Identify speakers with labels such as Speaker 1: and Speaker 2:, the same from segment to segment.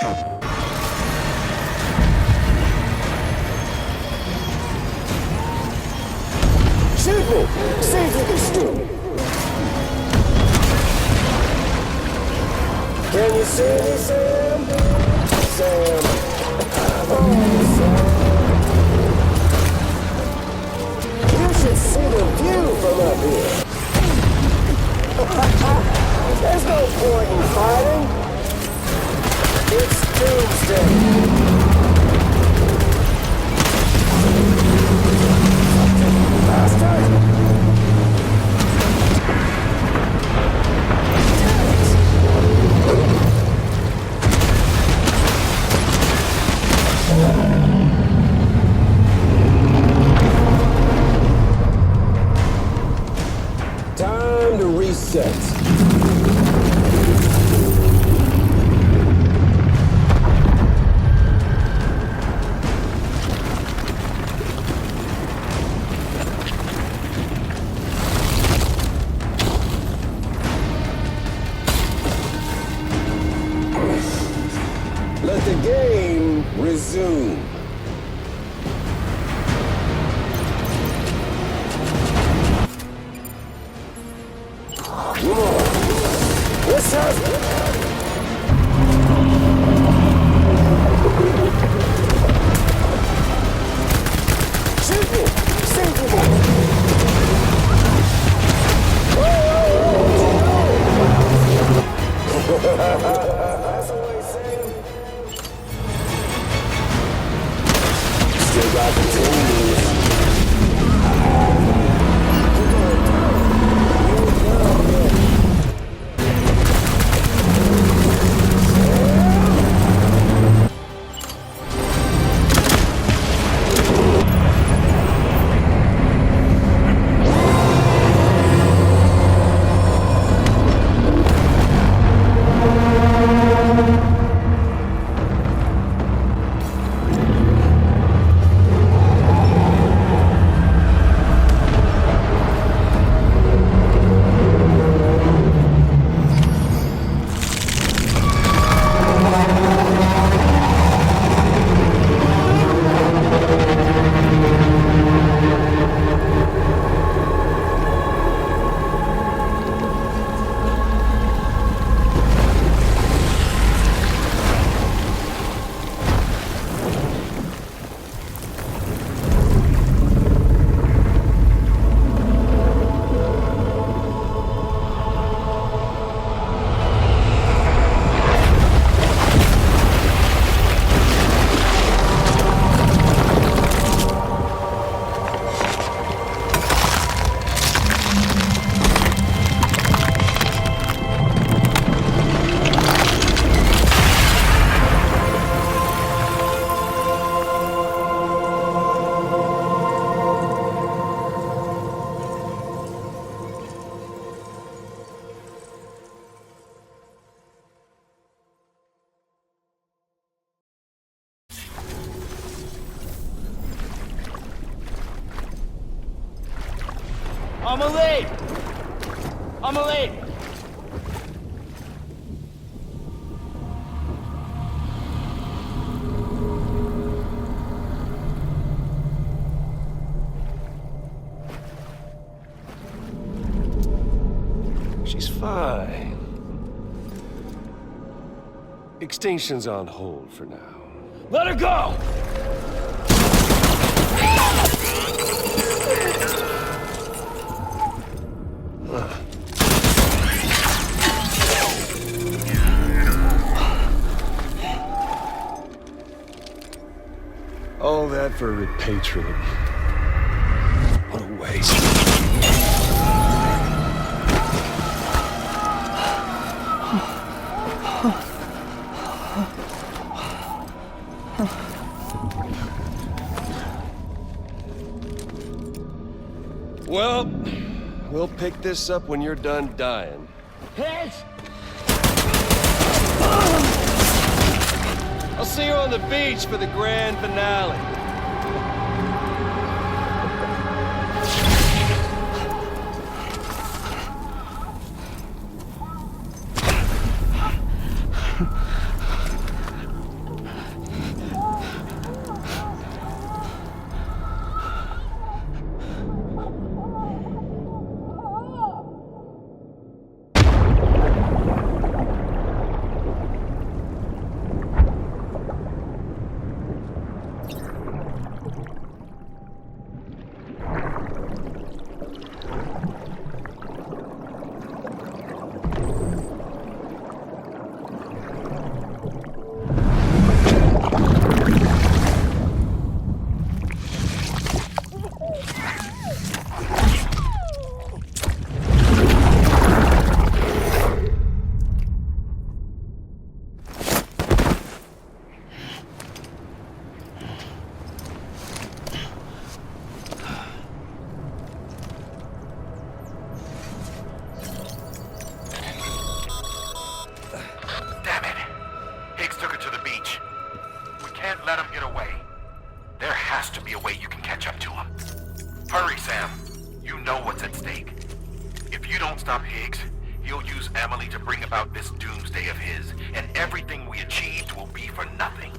Speaker 1: Shoot me! Save me, Stu! Can you see me, Sam? Sam. Oh, Sam. You should see the view from up here. There's no point in fighting. It's doomsday. Bastard! Time to reset. Let the game resume. This has... Shoot me! Save me! That's the way, Sam. Still got the team.
Speaker 2: I'm late!
Speaker 3: She's fine. Extinction's on hold for now.
Speaker 2: Let her go!
Speaker 3: All that for repatriating. What a waste. Well, we'll pick this up when you're done dying.
Speaker 2: Heads!
Speaker 3: I'll see you on the beach for the grand finale.
Speaker 4: can't let him get away. There has to be a way you can catch up to him. Hurry, Sam. You know what's at stake. If you don't stop Higgs, he'll use Emily to bring about this doomsday of his, and everything we achieved will be for nothing.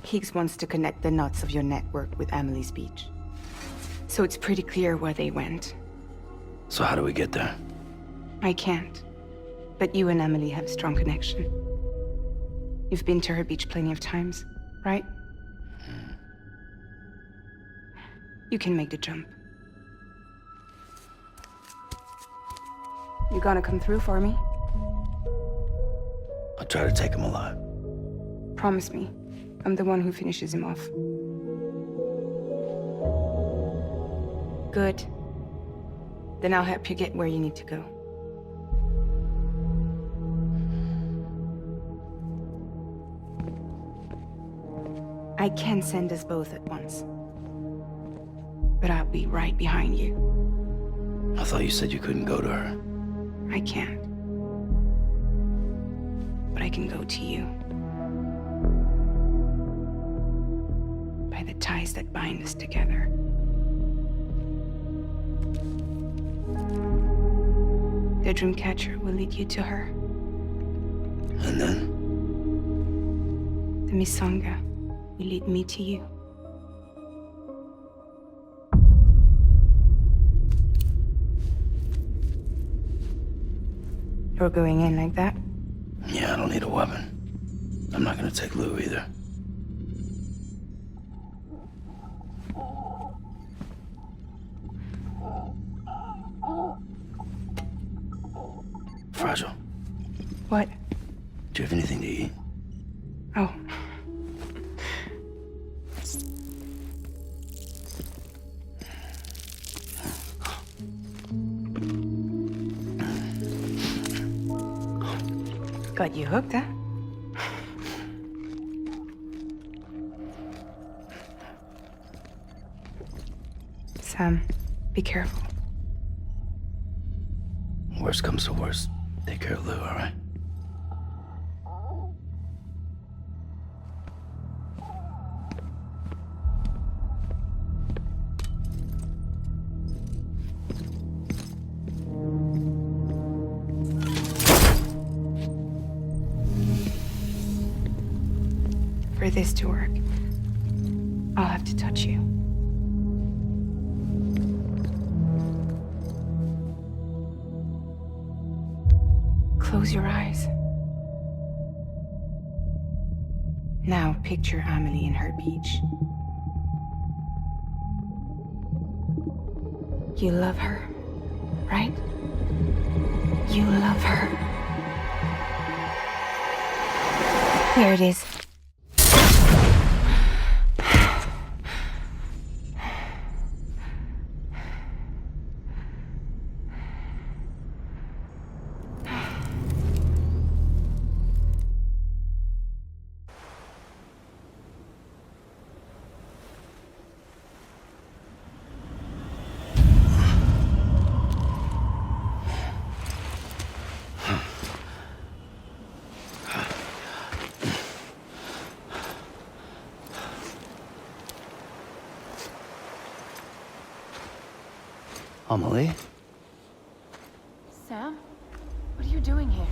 Speaker 5: Higgs wants to connect the knots of your network with Emily's beach. So it's pretty clear where they went.
Speaker 6: So how do we get there?
Speaker 5: I can't. But you and Emily have a strong connection. You've been to her beach plenty of times, right? You can make the jump. You gonna come through for me?
Speaker 6: I'll try to take him alive.
Speaker 5: Promise me. I'm the one who finishes him off. Good. Then I'll help you get where you need to go. I can send us both at once. But I'll be right behind you.
Speaker 6: I thought you said you couldn't go to her.
Speaker 5: I can't. But I can go to you. By the ties that bind us together. The Dreamcatcher will lead you to her.
Speaker 6: And then?
Speaker 5: The Misanga will lead me to you. You're going in like that?
Speaker 6: Yeah, I don't need a weapon. I'm not gonna take Lou either. Fragile.
Speaker 5: What?
Speaker 6: Do you have anything to eat?
Speaker 5: Oh. Got you hooked, huh? Sam, be careful.
Speaker 6: Worst comes to worst. Take care of Lou, all right?
Speaker 5: For this to work, I'll have to touch you. Close your eyes. Now picture Amelie in her beach. You love her, right? You love her. There it is.
Speaker 6: Amelie?
Speaker 7: Sam? What are you doing here?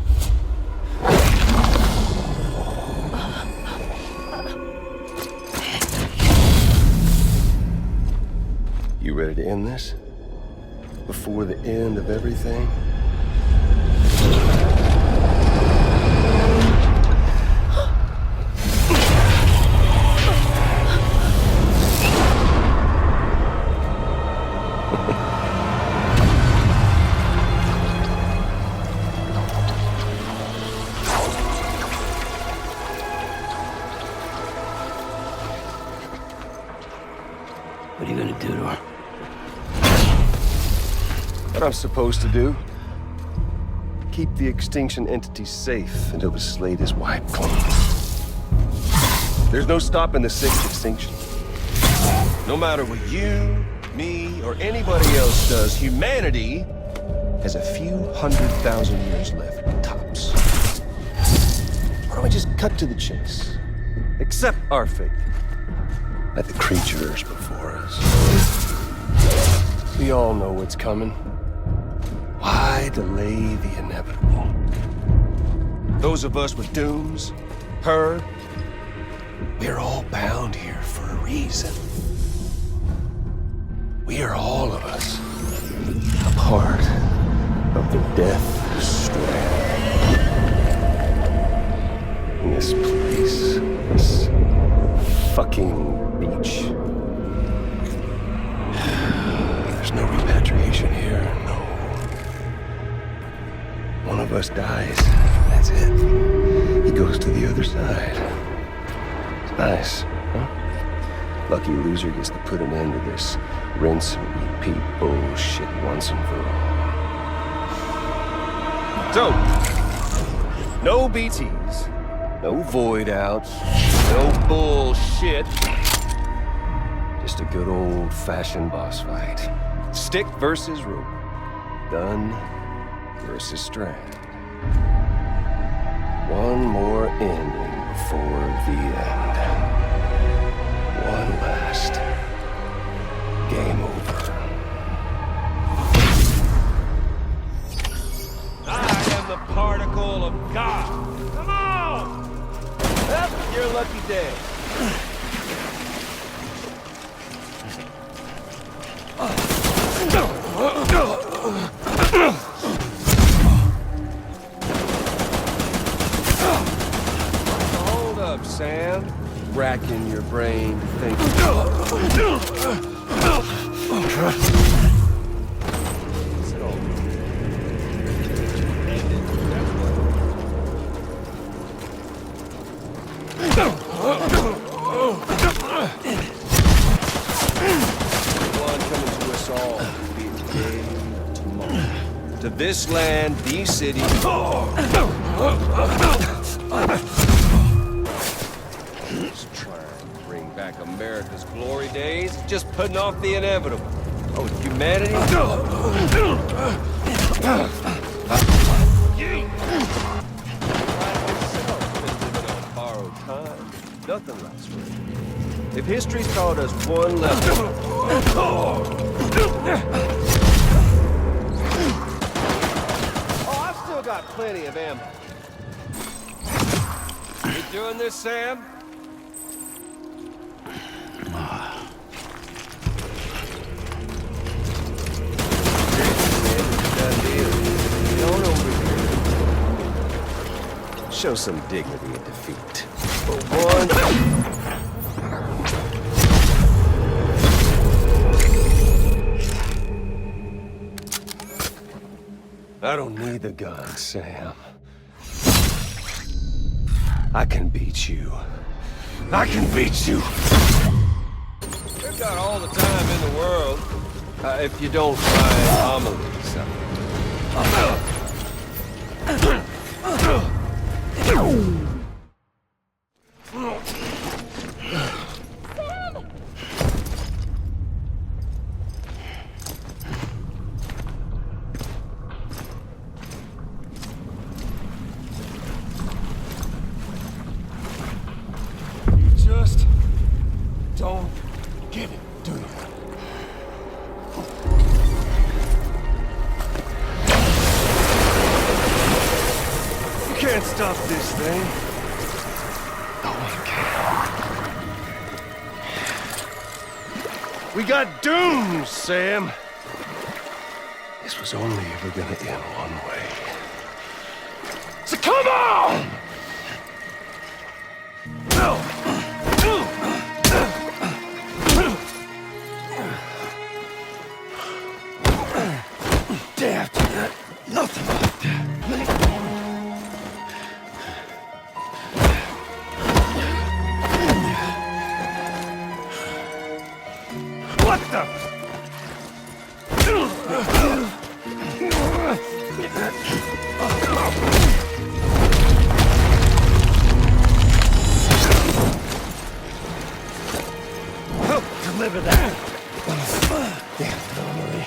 Speaker 3: You ready to end this? Before the end of everything?
Speaker 6: you gonna do to her?
Speaker 3: What I'm supposed to do? Keep the extinction entity safe until the slate is wiped clean. There's no stopping the sixth extinction. No matter what you, me, or anybody else does, humanity has a few 100,000 years left, tops. Why don't we just cut to the chase? Accept our fate, like the creatures before us. We all know what's coming. Why delay the inevitable? Those of us with dooms, her, we're all bound here for a reason. We are all of us a part of the Death Stranding. In this place, this fucking beach. There's no repatriation here, no. One of us dies, that's it. He goes to the other side. It's nice, huh? Lucky loser gets to put an end to this rinse and repeat bullshit once and for all. So, no BTs, no void outs, no bullshit. Just a good old-fashioned boss fight. Stick versus rope. Gun versus strand. One more ending before the end. One last game over. I am the particle of God. Come on! That's your lucky day. Hold up, Sam. Racking your brain to think. To this land, these cities. Let's try and bring back America's glory days. Just putting off the inevitable. Oh, humanity? Borrowed time. Nothing lasts forever. If history's taught us one lesson. Got plenty of ammo. You doing this, Sam? Show some dignity in defeat. For one. I don't need the gun, Sam. I can beat you. I can beat you. We've got all the time in the world. If you don't find homilies. Don't get it, do you? You can't stop this thing. No one can. We got doomed, Sam. This was only ever gonna end one way. So come on! No! Damn, nothing like that. What the
Speaker 2: Deliver that.
Speaker 1: Yeah, totally.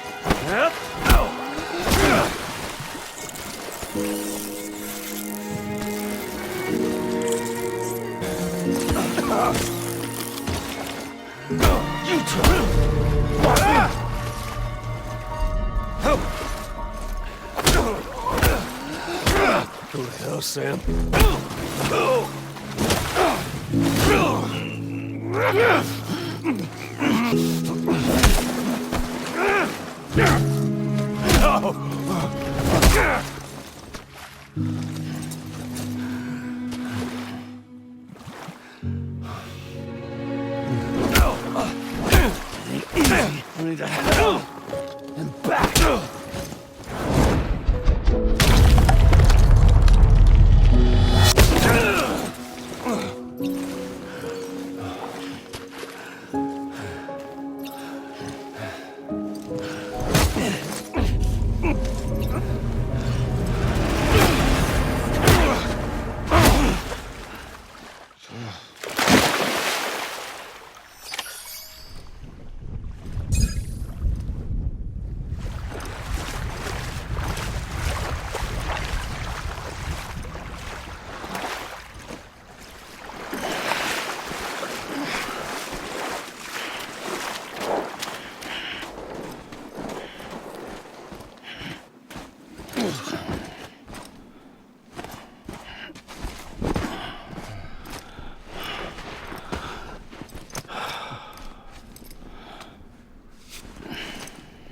Speaker 2: You turn.
Speaker 1: Who the hell, Sam?
Speaker 6: I need to head and back.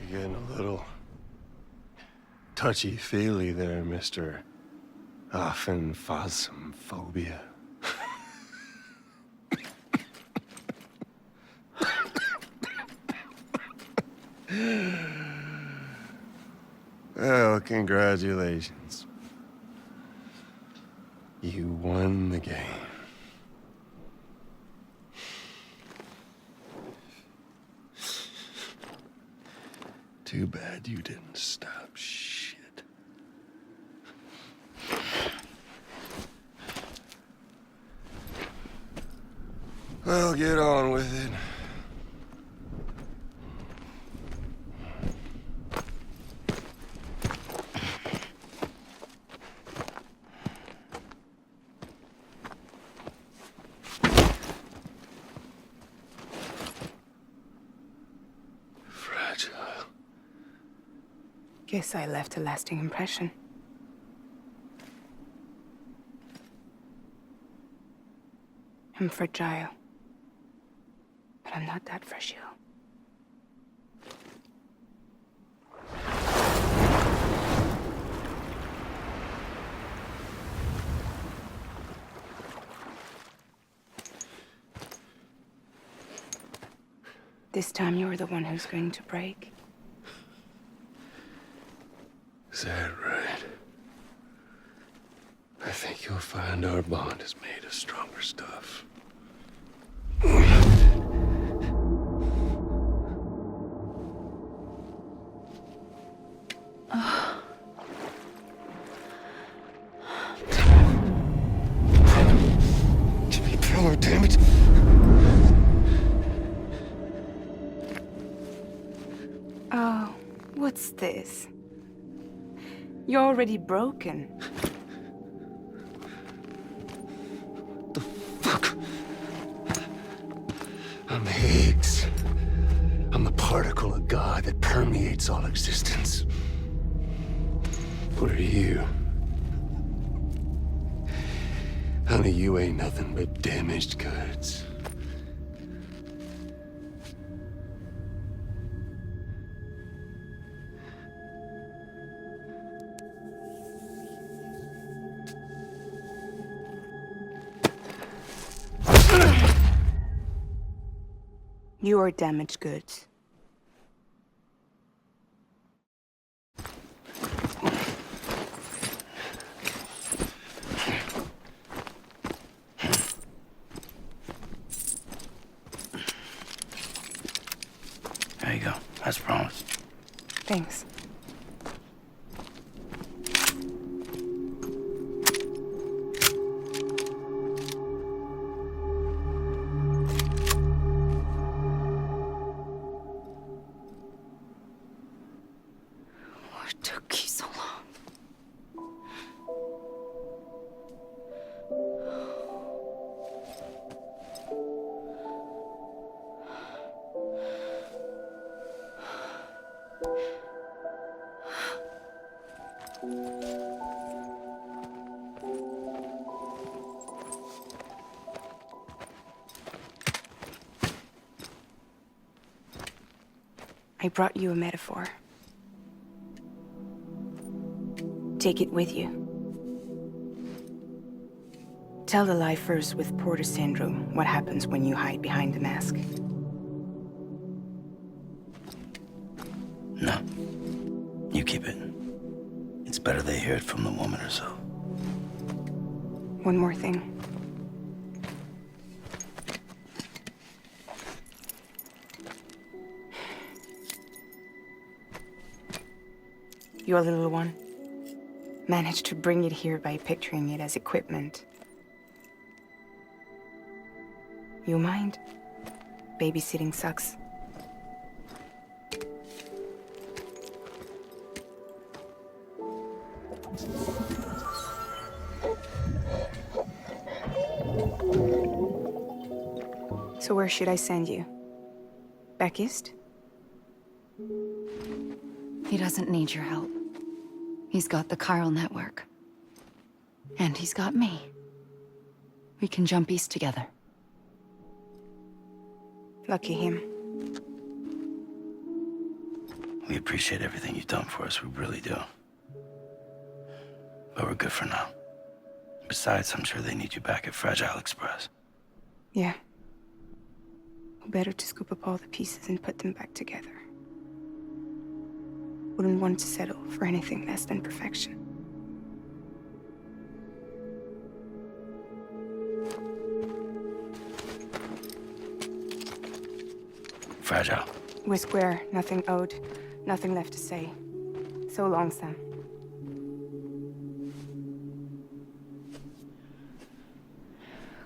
Speaker 3: You're getting a little touchy-feely there, Mr. Phasmophobia. Well, congratulations. You won the game. Too bad you didn't stop shit. Well, get on with it.
Speaker 5: Guess I left a lasting impression. I'm fragile. But I'm not that fragile. This time you're the one who's going to break.
Speaker 3: Is that right? I think you'll find our bond is made of stronger stuff. Jimmy Pillar, damn it!
Speaker 5: Oh, what's this? You're already broken.
Speaker 3: The fuck? I'm Higgs. I'm the particle of God that permeates all existence. What are you? Honey, you ain't nothing but damaged goods.
Speaker 5: You are damaged goods.
Speaker 6: How As promised.
Speaker 5: Thanks.
Speaker 7: What took you so long?
Speaker 5: I brought you a metaphor. Take it with you. Tell the lifers with Porter syndrome what happens when you hide behind the mask.
Speaker 6: No. You keep it. It's better they hear it from the woman herself.
Speaker 5: One more thing. Your little one managed to bring it here by picturing it as equipment. You mind? Babysitting sucks. So where should I send you? Back east?
Speaker 7: He doesn't need your help. He's got the chiral network. And he's got me. We can jump east together.
Speaker 5: Lucky him.
Speaker 6: We appreciate everything you've done for us, we really do. But we're good for now. Besides, I'm sure they need you back at Fragile Express.
Speaker 5: Yeah. Better to scoop up all the pieces and put them back together. Wouldn't want to settle for anything less than perfection.
Speaker 6: Fragile.
Speaker 5: We're square, nothing owed, nothing left to say. So long, Sam.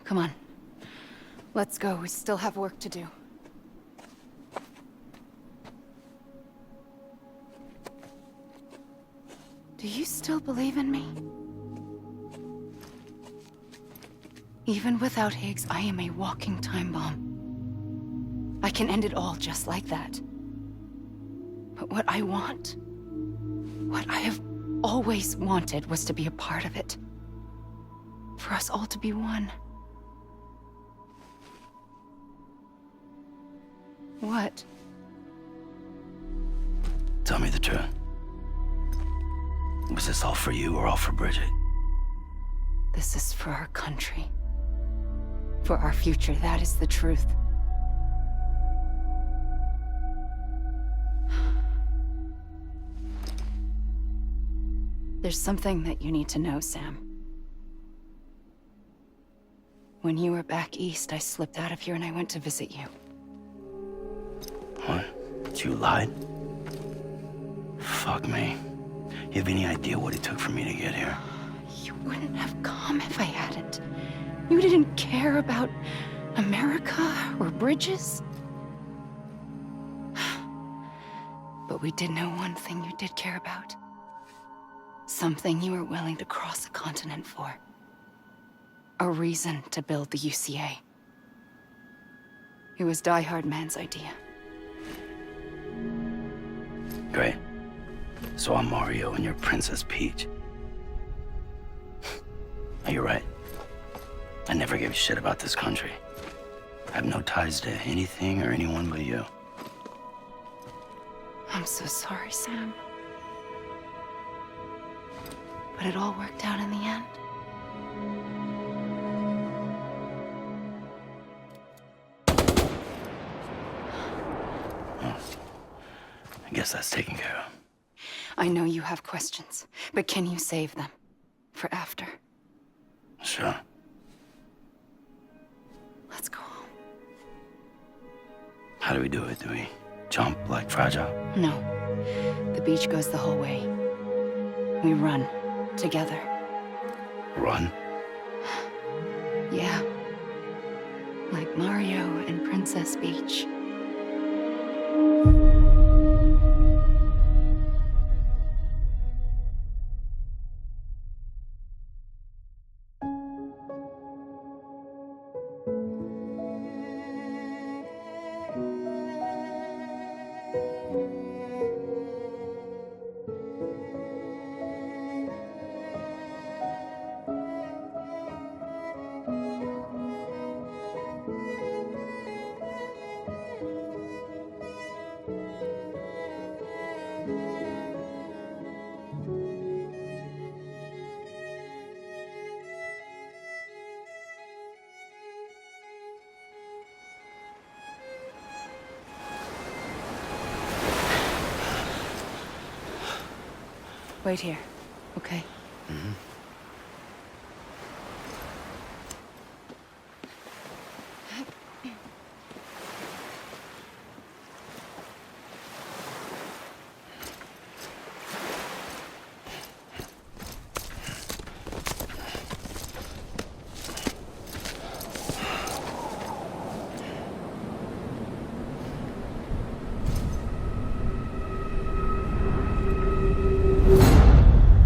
Speaker 7: Come on. Let's go. We still have work to do. Do you still believe in me? Even without Higgs, I am a walking time bomb. I can end it all just like that. But what I want, what I have always wanted, was to be a part of it. For us all to be one. What?
Speaker 6: Tell me the truth. Was this all for you or all for Bridget?
Speaker 7: This is for our country. For our future, that is the truth. There's something that you need to know, Sam. When you were back east, I slipped out of here and I went to visit you.
Speaker 6: What? You lied? Fuck me. You have any idea what it took for me to get here?
Speaker 7: You wouldn't have come if I hadn't. You didn't care about America or bridges. But we did know one thing you did care about. Something you were willing to cross a continent for. A reason to build the UCA. It was Die Hard Man's idea.
Speaker 6: Great. So I'm Mario and you're Princess Peach. You're right. I never gave a shit about this country. I have no ties to anything or anyone but you.
Speaker 7: I'm so sorry, Sam. But it all worked out in the end.
Speaker 6: Well, I guess that's taken care of.
Speaker 7: I know you have questions, but can you save them for after?
Speaker 6: Sure.
Speaker 7: Let's go home.
Speaker 6: How do we do it? Do we jump like Fragile?
Speaker 7: No. The beach goes the whole way. We run. Together.
Speaker 6: Run?
Speaker 7: Yeah. Like Mario and Princess Peach. Wait here, okay?
Speaker 6: Mm-hmm.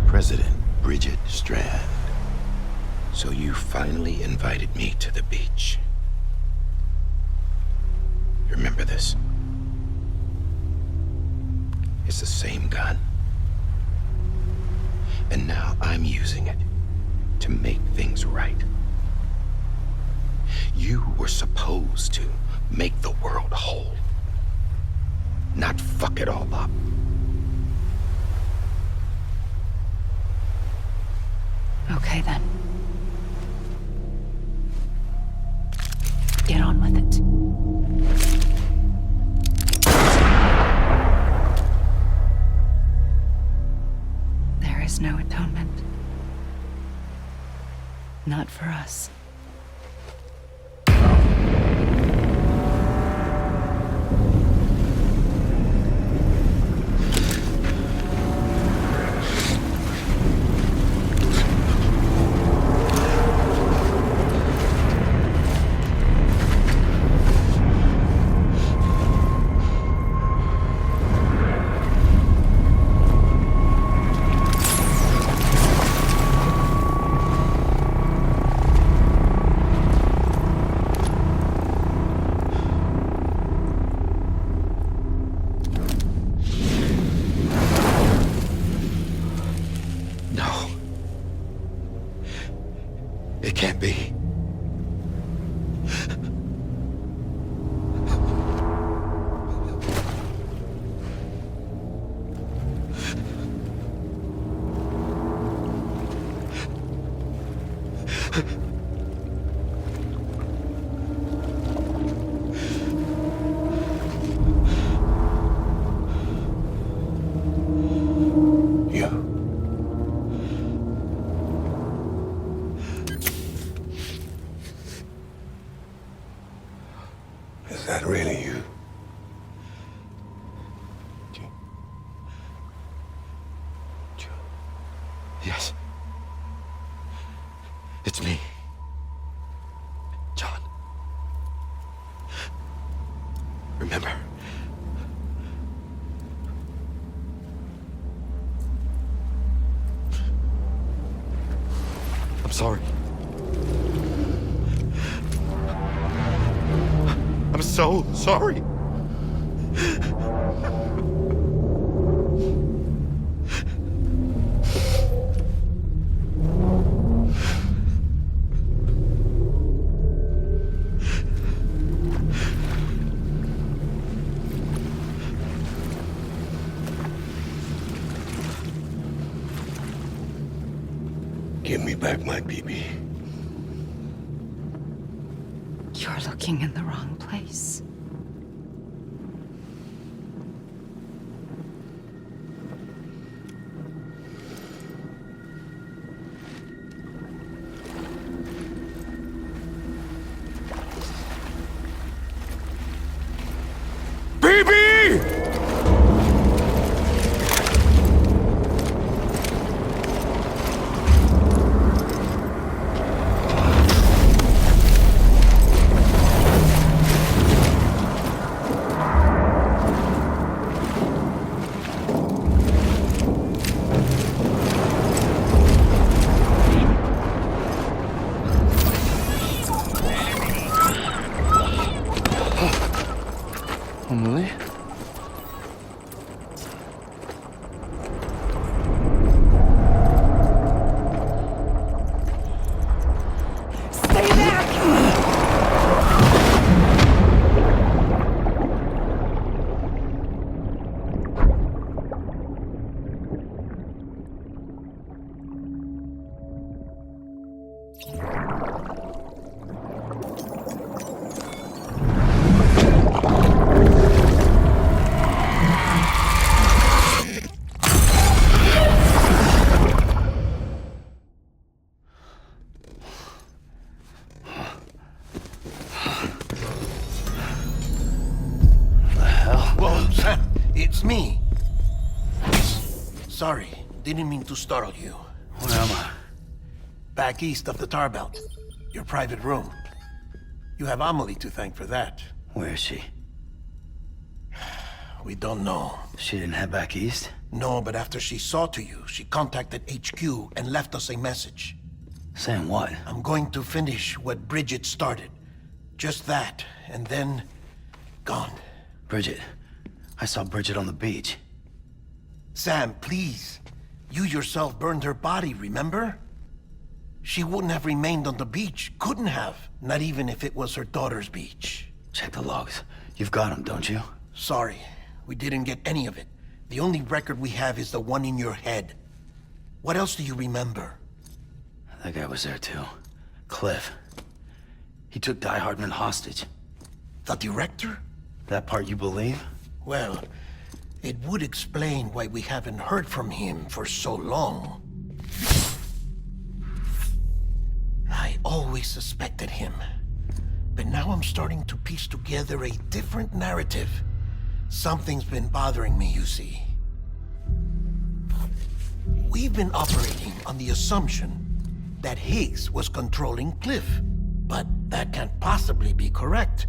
Speaker 8: President Bridget Strand. So you finally invited me to the beach. You remember this? It's the same gun. And now I'm using it to make things right. You were supposed to make the world whole, not fuck it all up.
Speaker 7: Okay, then. Get on with it. There is no atonement. Not for us.
Speaker 8: It can't be. Is that really you? Yes. It's me. John. Remember? I'm sorry. I'm so sorry. Give me back my BB.
Speaker 7: You're looking in the wrong place.
Speaker 8: BB!
Speaker 6: Emily?
Speaker 5: Stay back!
Speaker 8: Whoa, Sam, it's me. Sorry, didn't mean to startle you.
Speaker 6: Where am I?
Speaker 8: Back east of the tar belt. Your private room. You have Amelie to thank for that.
Speaker 6: Where is she?
Speaker 8: We don't know.
Speaker 6: She didn't head back east?
Speaker 8: No, but after she saw to you, she contacted HQ and left us a message.
Speaker 6: Saying what?
Speaker 8: I'm going to finish what Bridget started. Just that, and then... gone.
Speaker 6: Bridget. I saw Bridget on the beach.
Speaker 8: Sam, please. You yourself burned her body, remember? She wouldn't have remained on the beach. Couldn't have. Not even if it was her daughter's beach.
Speaker 6: Check the logs. You've got them, don't you?
Speaker 8: Sorry. We didn't get any of it. The only record we have is the one in your head. What else do you remember?
Speaker 6: That guy was there too. Cliff. He took Die Hardman hostage.
Speaker 8: The director?
Speaker 6: That part you believe?
Speaker 8: Well, it would explain why we haven't heard from him for so long. I always suspected him. But now I'm starting to piece together a different narrative. Something's been bothering me, you see. We've been operating on the assumption that Higgs was controlling Cliff. But that can't possibly be correct.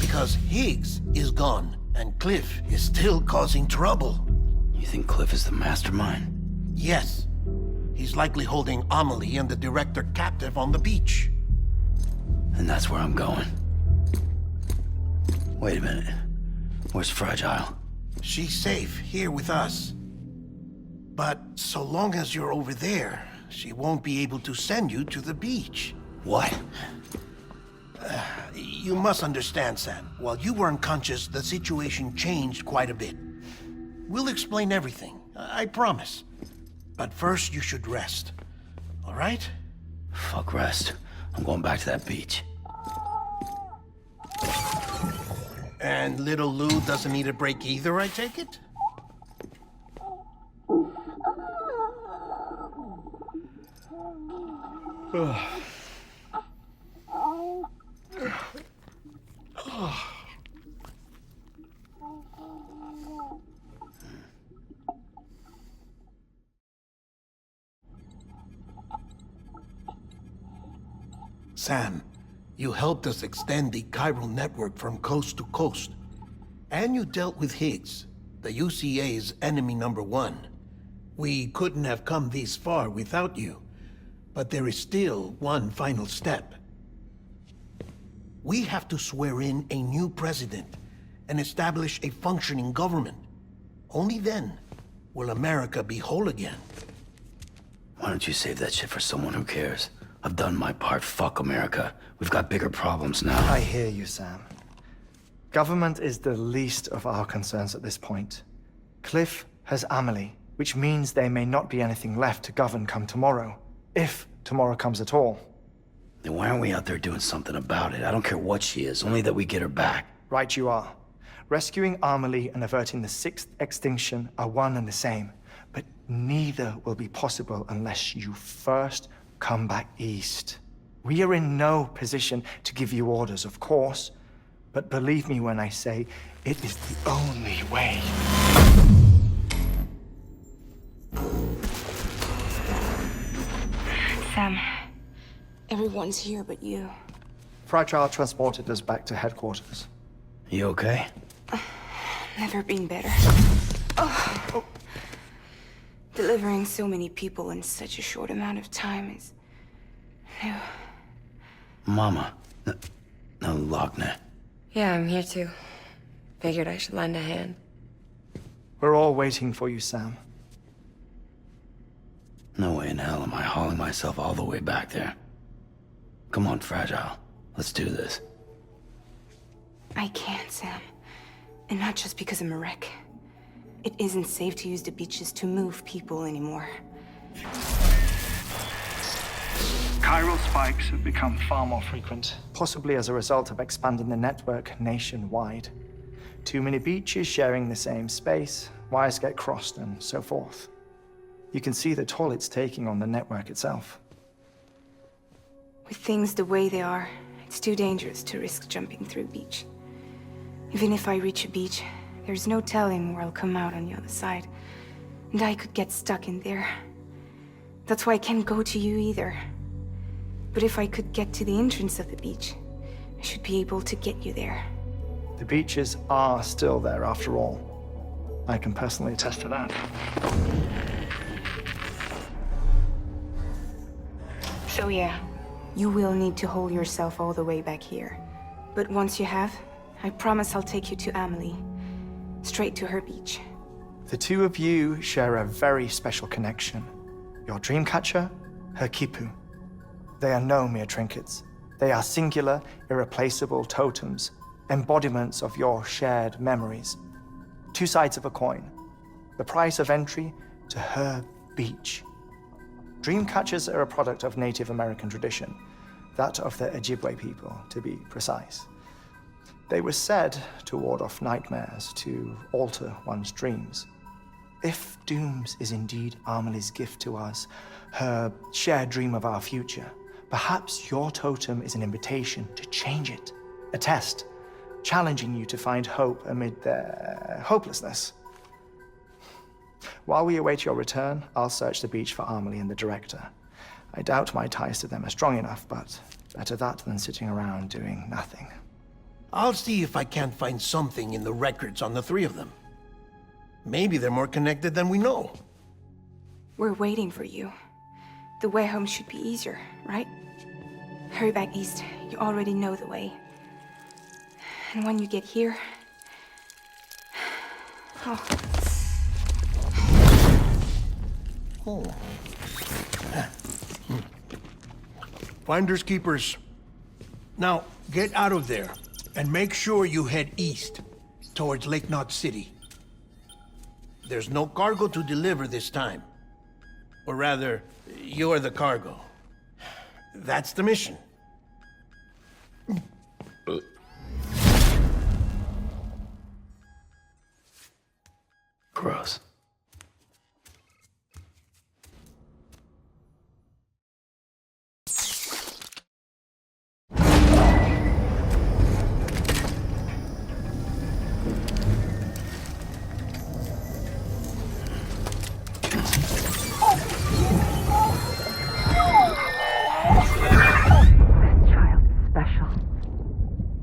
Speaker 8: Because Higgs is gone, and Cliff is still causing trouble.
Speaker 6: You think Cliff is the mastermind?
Speaker 8: Yes. He's likely holding Amelie and the director captive on the beach.
Speaker 6: And that's where I'm going. Wait a minute. Where's Fragile?
Speaker 8: She's safe here with us. But so long as you're over there, she won't be able to send you to the beach.
Speaker 6: What?
Speaker 8: You must understand, Sam. While you were unconscious, the situation changed quite a bit. We'll explain everything, I promise. But first, you should rest. All right?
Speaker 6: Fuck rest. I'm going back to that beach.
Speaker 8: And little Lou doesn't need a break either, I take it? Sam, you helped us extend the chiral network from coast to coast. And you dealt with Higgs, the UCA's enemy #1. We couldn't have come this far without you. But there is still one final step. We have to swear in a new president and establish a functioning government. Only then will America be whole again.
Speaker 6: Why don't you save that shit for someone who cares? I've done my part. Fuck America. We've got bigger problems now.
Speaker 9: I hear you, Sam. Government is the least of our concerns at this point. Cliff has Amelie, which means there may not be anything left to govern come tomorrow. If tomorrow comes at all.
Speaker 6: Then why aren't we out there doing something about it? I don't care what she is, only that we get her back.
Speaker 9: Right you are. Rescuing Amelie and averting the 6th extinction are one and the same. But neither will be possible unless you first come back east. We are in no position to give you orders, of course. But believe me when I say, it is the only way.
Speaker 5: Sam, everyone's here but you.
Speaker 9: Fragile transported us back to headquarters.
Speaker 6: You okay?
Speaker 5: Never been better. Oh. Delivering so many people in such a short amount of time is new.
Speaker 6: Mama. No, Lochner.
Speaker 5: Yeah, I'm here too. Figured I should lend a hand.
Speaker 9: We're all waiting for you, Sam.
Speaker 6: No way in hell am I hauling myself all the way back there. Come on, Fragile. Let's do this.
Speaker 5: I can't, Sam. And not just because I'm a wreck. It isn't safe to use the beaches to move people anymore.
Speaker 9: Chiral spikes have become far more frequent, possibly as a result of expanding the network nationwide. Too many beaches sharing the same space, wires get crossed, and so forth. You can see the toll it's taking on the network itself.
Speaker 5: With things the way they are, it's too dangerous to risk jumping through a beach. Even if I reach a beach, there's no telling where I'll come out on the other side. And I could get stuck in there. That's why I can't go to you either. But if I could get to the entrance of the beach, I should be able to get you there.
Speaker 9: The beaches are still there after all. I can personally attest to that.
Speaker 5: So yeah, you will need to hold yourself all the way back here. But once you have, I promise I'll take you to Amelie. Straight to her beach.
Speaker 9: The two of you share a very special connection. Your dreamcatcher, her quipu. They are no mere trinkets. They are singular, irreplaceable totems, embodiments of your shared memories. Two sides of a coin. The price of entry to her beach. Dreamcatchers are a product of Native American tradition, that of the Ojibwe people, to be precise. They were said to ward off nightmares, to alter one's dreams. If Dooms is indeed Amelie's gift to us, her shared dream of our future, perhaps your totem is an invitation to change it, a test, challenging you to find hope amid their hopelessness. While we await your return, I'll search the beach for Amelie and the director. I doubt my ties to them are strong enough, but better that than sitting around doing nothing.
Speaker 8: I'll see if I can't find something in the records on the three of them. Maybe they're more connected than we know.
Speaker 5: We're waiting for you. The way home should be easier, right? Hurry back east. You already know the way. And when you get here...
Speaker 8: Oh. Finders keepers. Now, get out of there. And make sure you head east, towards Lake Knot City. There's no cargo to deliver this time. Or rather, you're the cargo. That's the mission.
Speaker 6: Gross.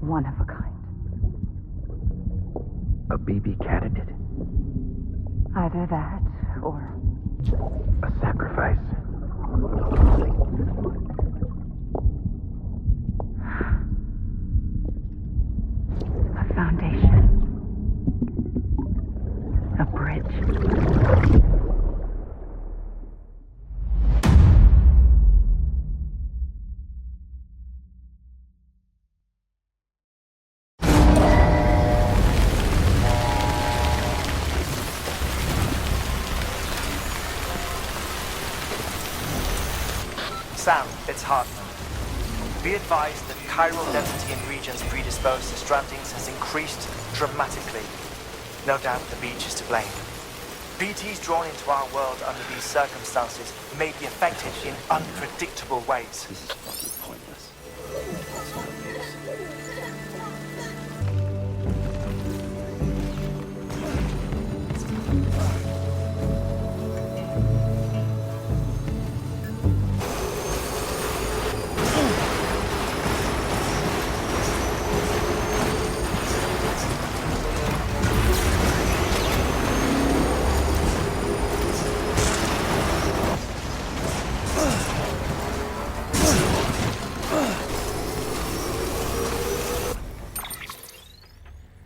Speaker 7: One of a kind.
Speaker 6: A BB candidate.
Speaker 7: Either that, or...
Speaker 6: A sacrifice.
Speaker 7: A foundation. A bridge.
Speaker 9: Sam, it's Hartman. Be advised that chiral density in regions predisposed to strandings has increased dramatically. No doubt the beach is to blame. BTs drawn into our world under these circumstances may be affected in unpredictable ways.
Speaker 6: This is fucking pointless.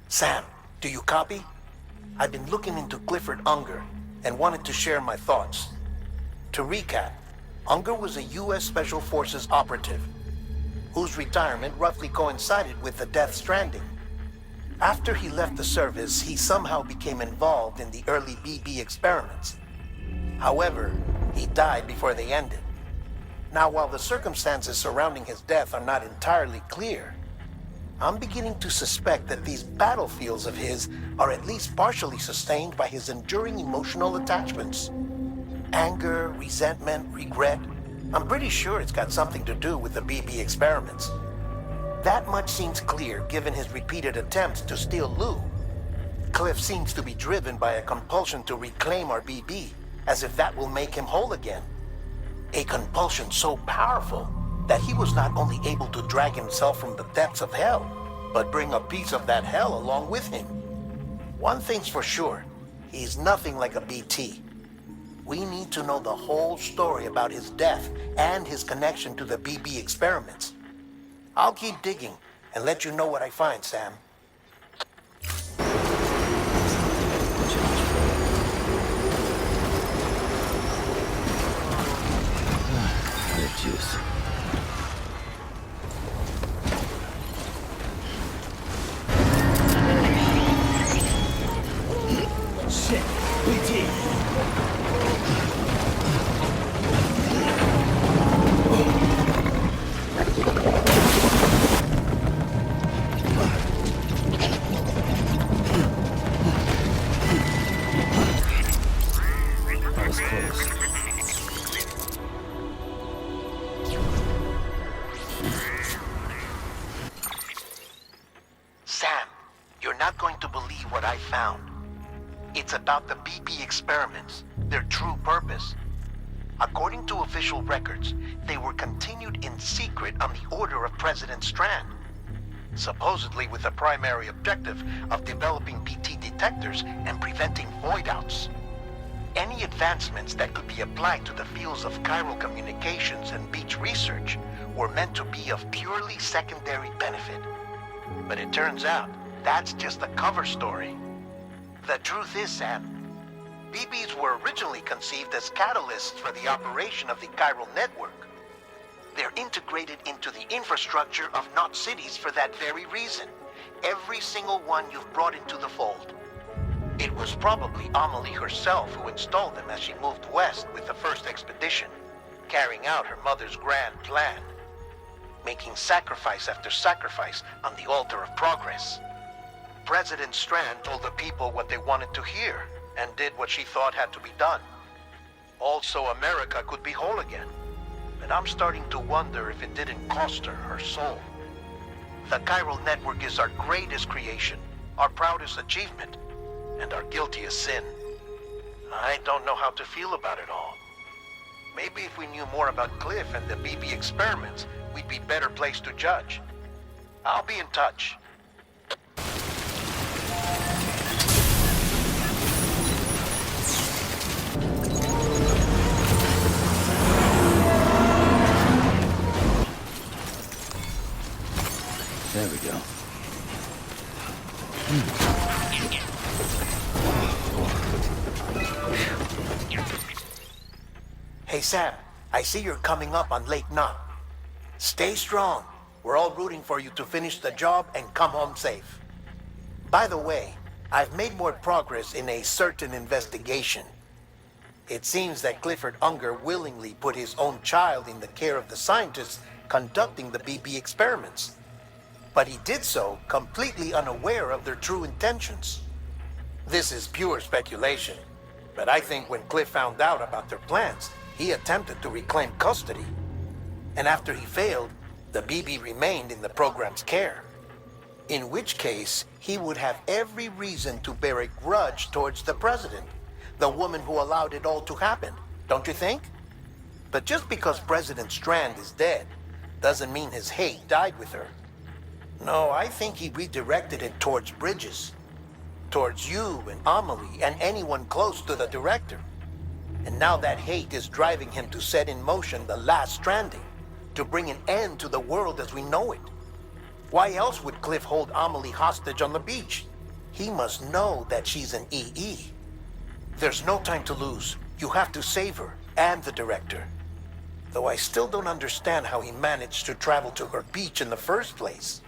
Speaker 8: Sam, Do you copy? I've been looking into Clifford Unger and wanted to share my thoughts. To recap, Unger was a U.S. Special Forces operative whose retirement roughly coincided with the Death Stranding. After he left the service, he somehow became involved in the early BB experiments. However, he died before they ended. Now, while the circumstances surrounding his death are not entirely clear, I'm beginning to suspect that these battlefields of his are at least partially sustained by his enduring emotional attachments. Anger, resentment, regret. I'm pretty sure it's got something to do with the BB experiments. That much seems clear given his repeated attempts to steal Lou. Cliff seems to be driven by a compulsion to reclaim our BB, as if that will make him whole again. A compulsion so powerful that he was not only able to drag himself from the depths of hell, but bring a piece of that hell along with him. One thing's for sure, he's nothing like a BT. We need to know the whole story about his death and his connection to the BB experiments. I'll keep digging and let you know what I find, Sam.
Speaker 6: Juice.
Speaker 2: Shit! BT!
Speaker 6: That was close.
Speaker 8: Sam, you're not going to believe what I found. It's about the BB experiments, their true purpose. According to official records, they were continued in secret on the order of President Strand, supposedly with the primary objective of developing BT detectors and preventing void-outs. Any advancements that could be applied to the fields of chiral communications and beach research were meant to be of purely secondary benefit. But it turns out, that's just a cover story. The truth is, Sam, BBs were originally conceived as catalysts for the operation of the chiral network. They're integrated into the infrastructure of Knot cities for that very reason. Every single one you've brought into the fold. It was probably Amelie herself who installed them as she moved west with the first expedition, carrying out her mother's grand plan, making sacrifice after sacrifice on the altar of progress. President Strand told the people what they wanted to hear and did what she thought had to be done. Also, America could be whole again. But I'm starting to wonder if it didn't cost her her soul. The chiral network is our greatest creation, our proudest achievement, and our guiltiest sin. I don't know how to feel about it all. Maybe if we knew more about Cliff and the BB experiments, we'd be better placed to judge. I'll be in touch.
Speaker 6: There we go.
Speaker 8: Hey Sam, I see you're coming up on Lake Knot. Stay strong. We're all rooting for you to finish the job and come home safe. By the way, I've made more progress in a certain investigation. It seems that Clifford Unger willingly put his own child in the care of the scientists conducting the BB experiments. But he did so completely unaware of their true intentions. This is pure speculation, but I think when Cliff found out about their plans, he attempted to reclaim custody. And after he failed, the BB remained in the program's care. In which case, he would have every reason to bear a grudge towards the president, the woman who allowed it all to happen, don't you think? But just because President Strand is dead, doesn't mean his hate died with her. No, I think he redirected it towards Bridges. Towards you and Amelie and anyone close to the director. And now that hate is driving him to set in motion the last stranding, to bring an end to the world as we know it. Why else would Cliff hold Amelie hostage on the beach? He must know that she's an EE. There's no time to lose. You have to save her, and the director. Though I still don't understand how he managed to travel to her beach in the first place.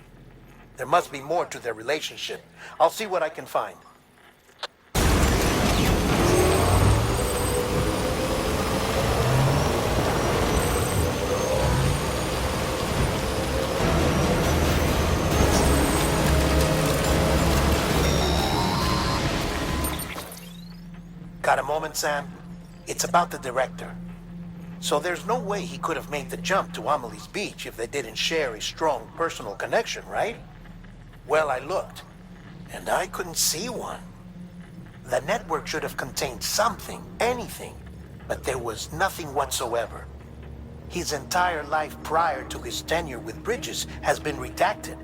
Speaker 8: There must be more to their relationship. I'll see what I can find. Got a moment, Sam? It's about the director. So there's no way he could have made the jump to Amelie's beach if they didn't share a strong personal connection, right? Well, I looked, and I couldn't see one. The network should have contained something, anything, but there was nothing whatsoever. His entire life prior to his tenure with Bridges has been redacted.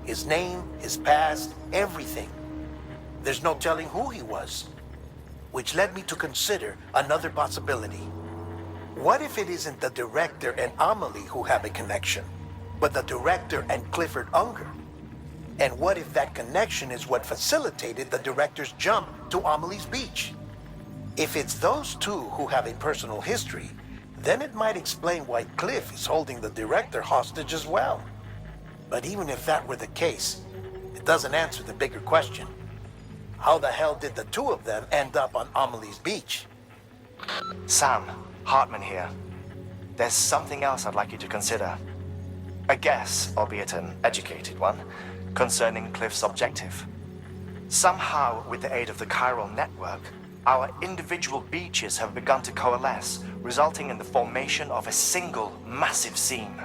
Speaker 8: His name, his past, everything. There's no telling who he was. Which led me to consider another possibility. What if it isn't the director and Amelie who have a connection, but the director and Clifford Unger? And what if that connection is what facilitated the director's jump to Amelie's beach? If it's those two who have a personal history, then it might explain why Cliff is holding the director hostage as well. But even if that were the case, it doesn't answer the bigger question. How the hell did the two of them end up on Amelie's beach?
Speaker 9: Sam, Hartman here. There's something else I'd like you to consider. A guess, albeit an educated one, concerning Cliff's objective. Somehow, with the aid of the chiral network, our individual beaches have begun to coalesce, resulting in the formation of a single massive seam.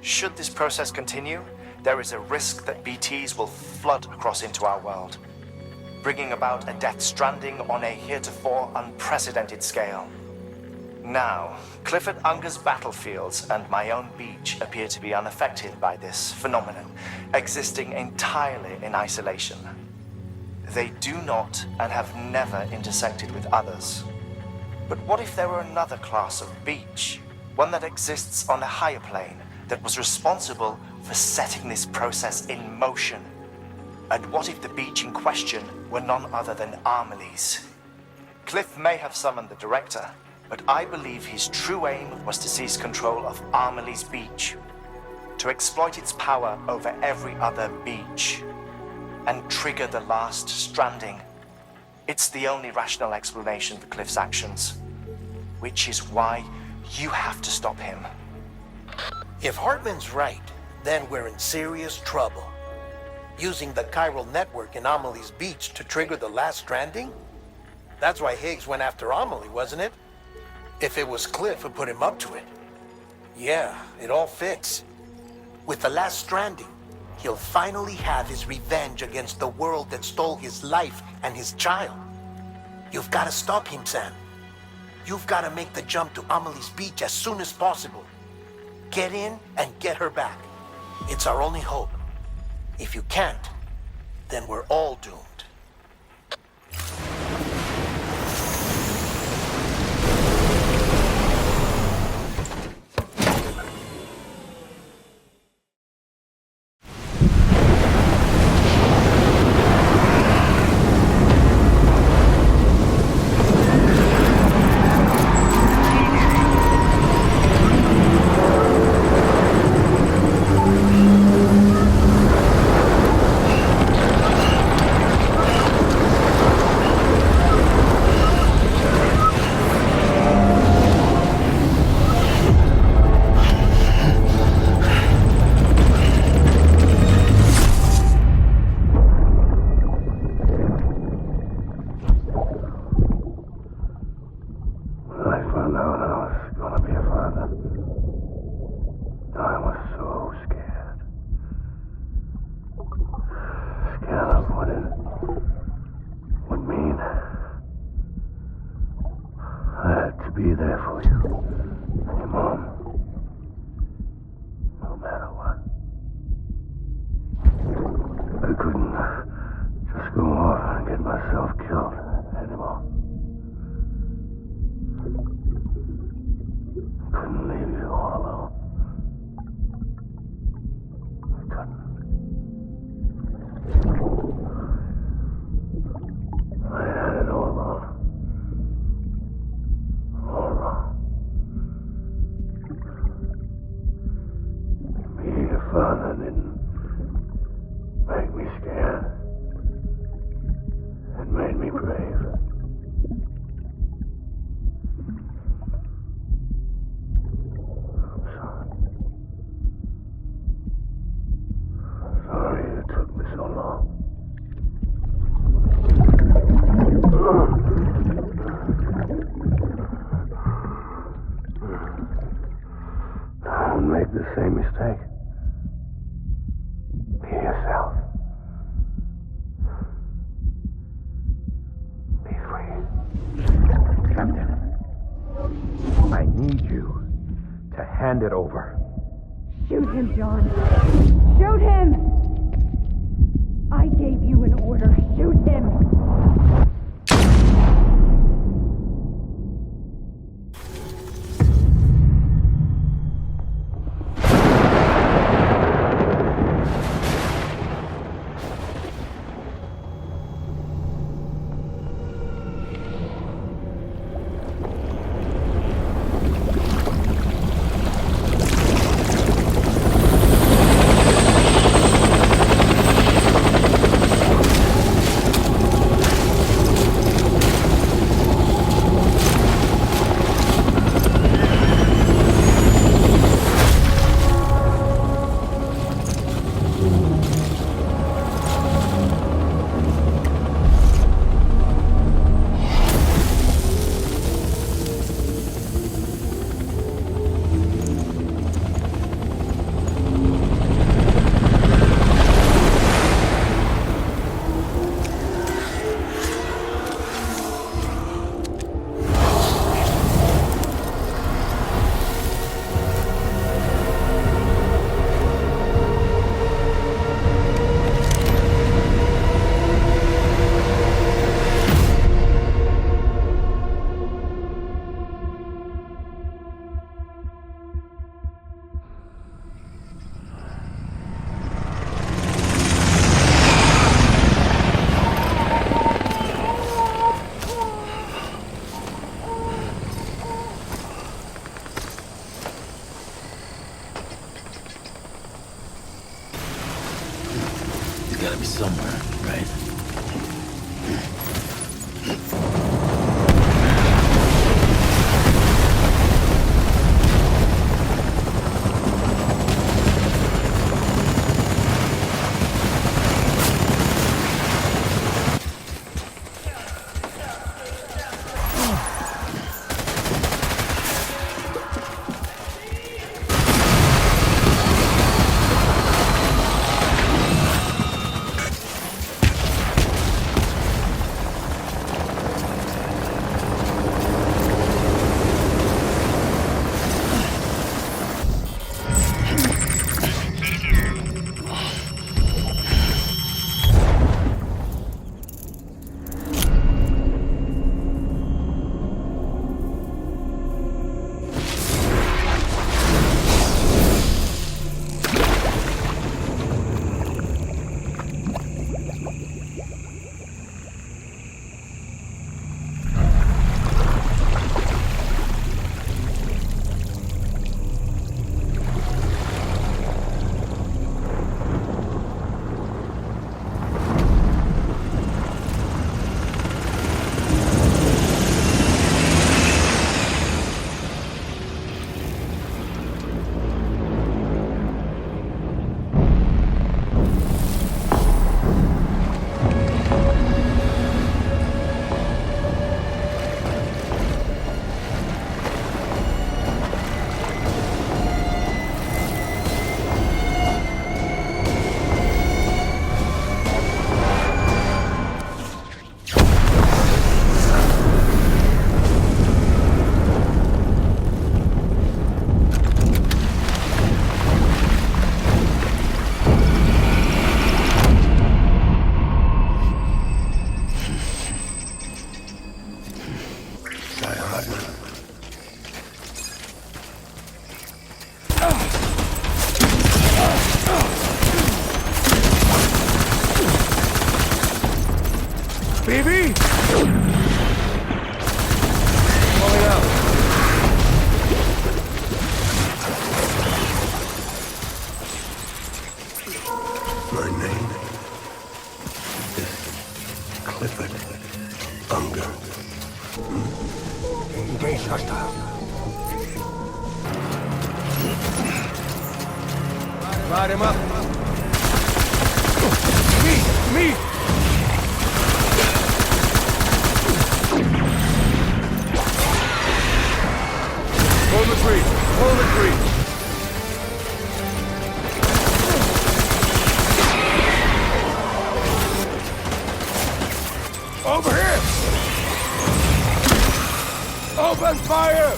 Speaker 9: Should this process continue, there is a risk that BTs will flood across into our world, bringing about a Death Stranding on a heretofore unprecedented scale. Now, Clifford Unger's battlefields and my own beach appear to be unaffected by this phenomenon, existing entirely in isolation. They do not and have never intersected with others. But what if there were another class of beach, one that exists on a higher plane, that was responsible for setting this process in motion? And what if the beach in question were none other than Amelie's? Cliff may have summoned the director, but I believe his true aim was to seize control of Amelie's beach, to exploit its power over every other beach, and trigger the last stranding. It's the only rational explanation for Cliff's actions, which is why you have to stop him.
Speaker 8: If Hartman's right, then we're in serious trouble. Using the chiral network in Amelie's beach to trigger the last stranding? That's why Higgs went after Amelie, wasn't it? If it was Cliff who put him up to it. Yeah, it all fits. With the last stranding, he'll finally have his revenge against the world that stole his life and his child. You've got to stop him, Sam. You've got to make the jump to Amelie's beach as soon as possible. Get in and get her back. It's our only hope. If you can't, then we're all doomed.
Speaker 6: Be there for you. And your mom. No matter what. I couldn't just go off and get myself killed anymore. I couldn't leave you all alone. I couldn't.
Speaker 10: father didn't make me scared. It made me brave. I'm sorry. I'm sorry it took me so long. Don't make the same mistake. Be yourself. Be free.
Speaker 11: Captain, I need you to hand it over.
Speaker 12: Shoot him, John. Shoot him! I gave you an order. Shoot him!
Speaker 6: Gotta be somewhere, right?
Speaker 10: My name is Clifford Unger. Engage hostile.
Speaker 3: Ride him up.
Speaker 10: Me!
Speaker 3: Hold the tree. Hold the tree.
Speaker 10: Over here! Open fire!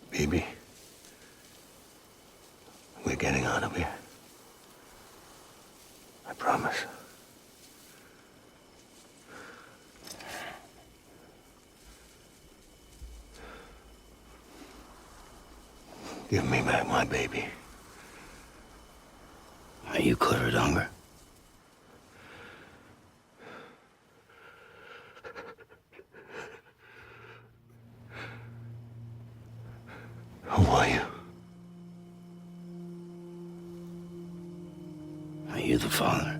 Speaker 10: Baby, we're getting out of here. I promise. Give me back my baby.
Speaker 6: Are you Clifford Unger?
Speaker 10: Who are you?
Speaker 6: Are you the father?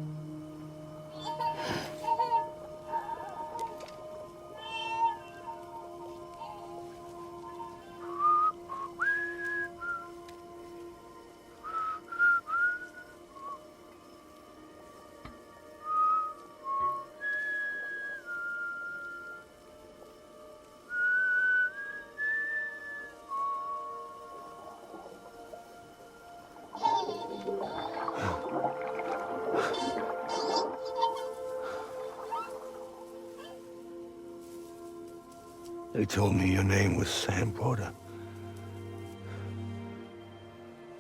Speaker 10: They told me your name was Sam Porter.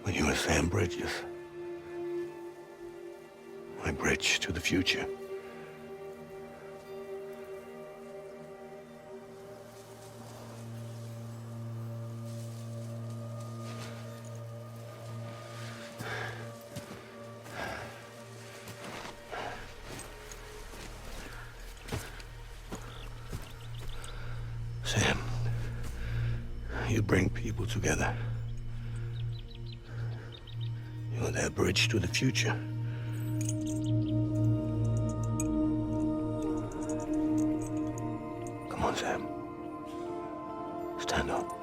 Speaker 10: But you were Sam Bridges. My bridge to the future. Sam, you bring people together. You're their bridge to the future. Come on, Sam. Stand up.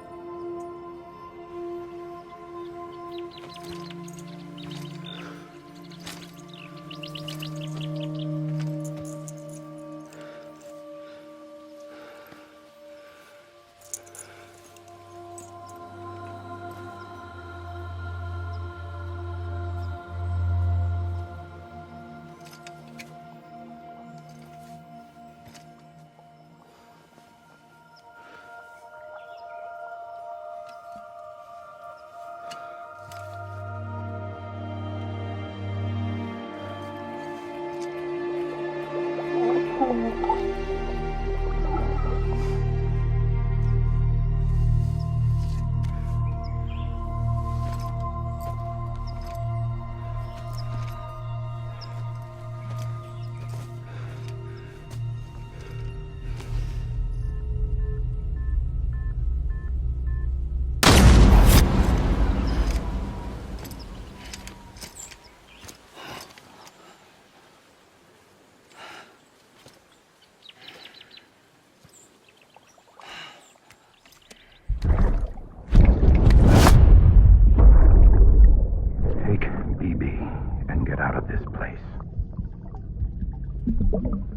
Speaker 11: place.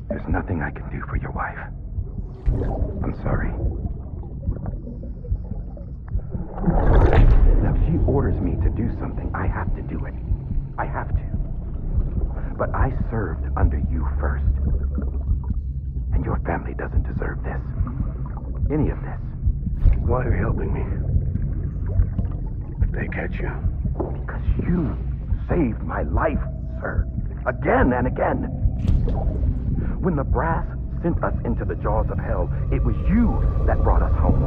Speaker 11: There's nothing I can do for your wife. I'm sorry. Now, if she orders me to do something, I have to do it. I have to. But I served under you first. And your family doesn't deserve this. Any of this.
Speaker 10: Why are you helping me? If they catch you.
Speaker 11: Because you saved my life, sir. Again and again. When the brass sent us into the jaws of hell, it was you that brought us home.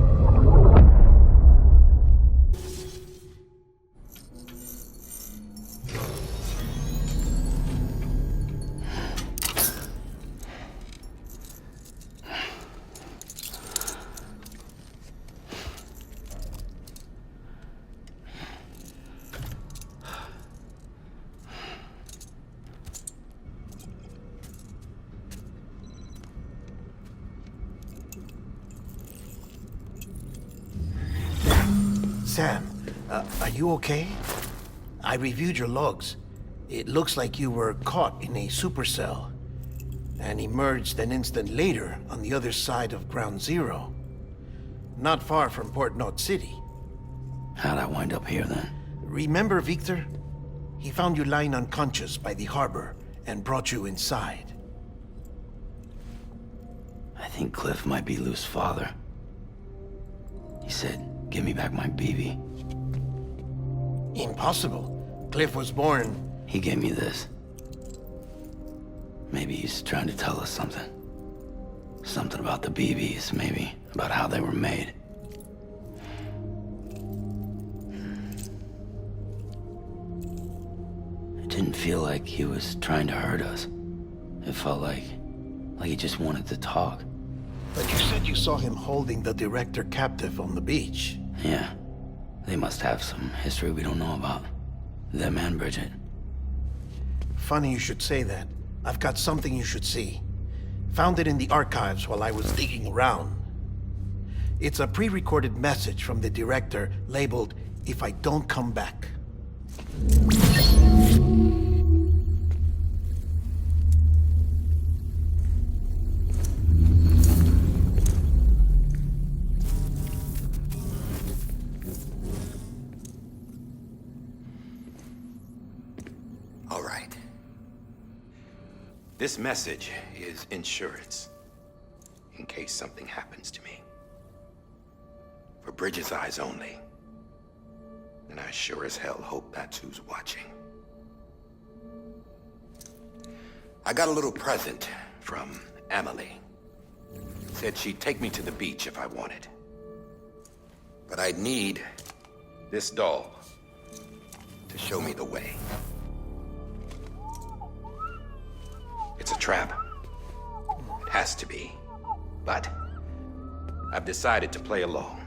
Speaker 8: Sam, are you okay? I reviewed your logs. It looks like you were caught in a supercell and emerged an instant later on the other side of Ground Zero. Not far from Port Knot City.
Speaker 6: How'd I wind up here then?
Speaker 8: Remember Victor? He found you lying unconscious by the harbor and brought you inside.
Speaker 6: I think Cliff might be Lou's father. He said, "Give me back my BB."
Speaker 8: Impossible. Cliff was born...
Speaker 6: He gave me this. Maybe he's trying to tell us something. Something about the BBs, maybe. About how they were made. It didn't feel like he was trying to hurt us. It felt like he just wanted to talk.
Speaker 8: But you said you saw him holding the director captive on the beach.
Speaker 6: Yeah. They must have some history we don't know about. Them and Bridget.
Speaker 8: Funny you should say that. I've got something you should see. Found it in the archives while I was digging around. It's a pre-recorded message from the director labeled, "If I don't come back."
Speaker 13: All right. This message is insurance, in case something happens to me. For Bridget's eyes only. And I sure as hell hope that's who's watching. I got a little present from Emily. Said she'd take me to the beach if I wanted. But I'd need this doll to show me the way. It's a trap. It has to be. But I've decided to play along.